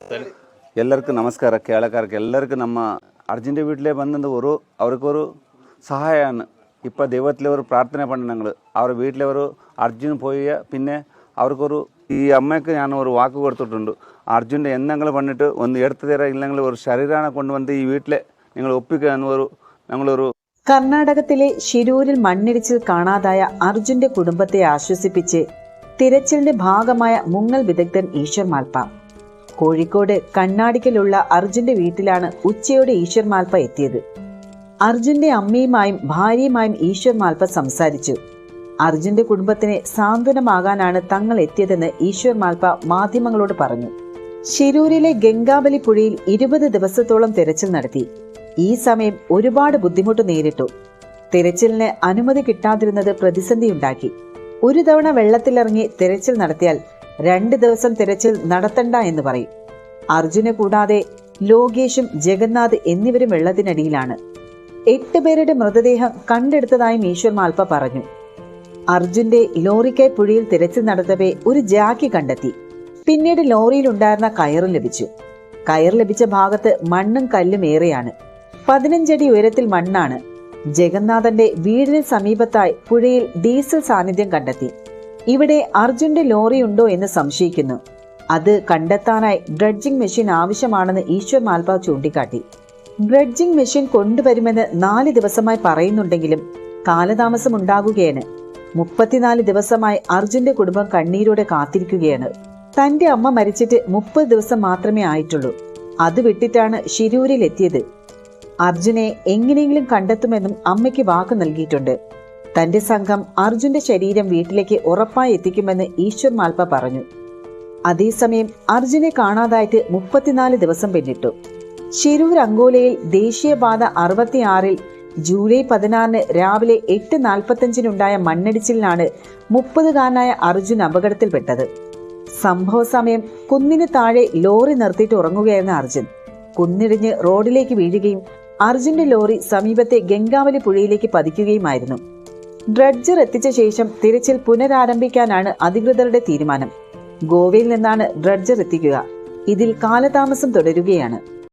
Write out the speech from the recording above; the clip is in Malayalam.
ಎಲ್ಲರಿಗೂ ನಮಸ್ಕಾರ. ಕೇಳಕಾರಕ್ಕೆ ಎಲ್ಲರಿಗೂ ನಮ್ಮ അർജുൻ്റെ വീട്ടിലെ വന്നത് അവർക്കൊരു സഹായമാണ്. ഇപ്പോൾ ദൈവത്തിൽ ഒരു പ്രാർത്ഥന പണ്ട് ഞങ്ങൾ അവരുടെ വീട്ടിലവർ അർജുൻ പോയ പിന്നെ അവർക്കൊരു ഈ അമ്മയ്ക്ക് ഞാൻ ഒരു വാക്ക് കൊടുത്തിട്ടുണ്ട്. അർജുൻ്റെ എന്തെങ്കിലും പണിട്ട് ഒന്ന് എടുത്തു തരാം, ഇല്ലെങ്കിൽ ഒരു ശരീരനെ കൊണ്ടുവന്ന് ഈ വീട്ടിലെ നിങ്ങൾ ഒപ്പിക്കുക എന്നൊരു ഞങ്ങളൊരു. കർണാടകത്തിലെ ശിരൂരിൽ മണ്ണിടിച്ചിൽ കാണാതായ അർജുന്റെ കുടുംബത്തെ ആശ്വസിപ്പിച്ച് തിരച്ചിലിന്റെ ഭാഗമായ മുങ്ങൽ വിദഗ്ധൻ ഈശ്വർ മാൽപ്പ. കോഴിക്കോട് കണ്ണാടിക്കലുള്ള അർജുന്റെ വീട്ടിലാണ് ഉച്ചയോടെ ഈശ്വർ മാൽപ്പ എത്തിയത്. അർജുന്റെ അമ്മയുമായും ഭാര്യയുമായും ഈശ്വർ മാൽപ്പ സംസാരിച്ചു. അർജുന്റെ കുടുംബത്തിന് സാന്ത്വനമാകാനാണ് തങ്ങൾ എത്തിയതെന്ന് ഈശ്വർ മാൽപ്പ മാധ്യമങ്ങളോട് പറഞ്ഞു. ശിരൂരിലെ ഗംഗാബലി പുഴയിൽ 20 ദിവസത്തോളം തിരച്ചിൽ നടത്തി. ഈ സമയം ഒരുപാട് ബുദ്ധിമുട്ട് നേരിട്ടു. തിരച്ചിലിന് അനുമതി കിട്ടാതിരുന്നത് പ്രതിസന്ധിയുണ്ടാക്കി. ഒരു തവണ വെള്ളത്തിലിറങ്ങി തിരച്ചിൽ നടത്തിയാൽ 2 ദിവസം തിരച്ചിൽ നടത്തണ്ട എന്ന് പറയും. അർജുനെ കൂടാതെ ലോകേഷും ജഗന്നാഥ് എന്നിവരും വെള്ളത്തിനടിയിലാണ്. 8 പേരുടെ മൃതദേഹം കണ്ടെടുത്തതായും ഈശ്വർ മാൽപ്പ പറഞ്ഞു. അർജുന്റെ ലോറിക്കായി പുഴയിൽ തിരച്ചിൽ നടത്തവേ ഒരു ജാക്കി കണ്ടെത്തി. പിന്നീട് ലോറിയിലുണ്ടായിരുന്ന കയറും ലഭിച്ചു. കയർ ലഭിച്ച ഭാഗത്ത് മണ്ണും കല്ലും ഏറെയാണ്. 15 അടി ഉയരത്തിൽ മണ്ണാണ്. ജഗന്നാഥന്റെ വീടിന് സമീപത്തായി പുഴയിൽ ഡീസൽ സാന്നിധ്യം കണ്ടെത്തി. ഇവിടെ അർജുന്റെ ലോറി ഉണ്ടോ എന്ന് സംശയിക്കുന്നു. അത് കണ്ടെത്താനായി ഡ്രഡ്ജിംഗ് മെഷീൻ ആവശ്യമാണെന്ന് ഈശ്വർ മാൽപ്പ ചൂണ്ടിക്കാട്ടി. ഡ്രഡ്ജിംഗ് മെഷീൻ കൊണ്ടുവരുമെന്ന് 4 ദിവസമായി പറയുന്നുണ്ടെങ്കിലും കാലതാമസം ഉണ്ടാകുകയാണ്. 34 ദിവസമായി അർജുന്റെ കുടുംബം കണ്ണീരോടെ കാത്തിരിക്കുകയാണ്. തന്റെ അമ്മ മരിച്ചിട്ട് 30 ദിവസം മാത്രമേ ആയിട്ടുള്ളൂ. അത് വിട്ടിട്ടാണ് ശിരൂരിൽ എത്തിയത്. അർജുനെ എങ്ങനെയെങ്കിലും കണ്ടെത്തുമെന്നും അമ്മയ്ക്ക് വാക്ക് നൽകിയിട്ടുണ്ട്. തന്റെ സംഘം അർജുന്റെ ശരീരം വീട്ടിലേക്ക് ഉറപ്പായി എത്തിക്കുമെന്ന് ഈശ്വർ മാൽപ്പ പറഞ്ഞു. അതേസമയം അർജുനെ കാണാതായിട്ട് 34 ദിവസം പിന്നിട്ടു. ശിരൂർ അങ്കോലയിൽ ദേശീയപാത 66 ജൂലൈ 16 രാവിലെ 8:45 മണ്ണിടിച്ചിലിനാണ് 30-കാരനായ അർജുൻ അപകടത്തിൽപ്പെട്ടത്. സംഭവ സമയം കുന്നിന് താഴെ ലോറി നിർത്തിയിട്ട് ഉറങ്ങുകയായിരുന്ന അർജുൻ കുന്നിടിഞ്ഞ് റോഡിലേക്ക് വീഴുകയും അർജുന്റെ ലോറി സമീപത്തെ ഗംഗാവലി പുഴയിലേക്ക് പതിക്കുകയുമായിരുന്നു. ഡ്രഡ്ജർ എത്തിച്ച ശേഷം തിരച്ചിൽ പുനരാരംഭിക്കാനാണ് അധികൃതരുടെ തീരുമാനം. ഗോവയിൽ നിന്നാണ് ഡ്രഡ്ജർ എത്തിക്കുക. ഇതിൽ കാലതാമസം തുടരുകയാണ്.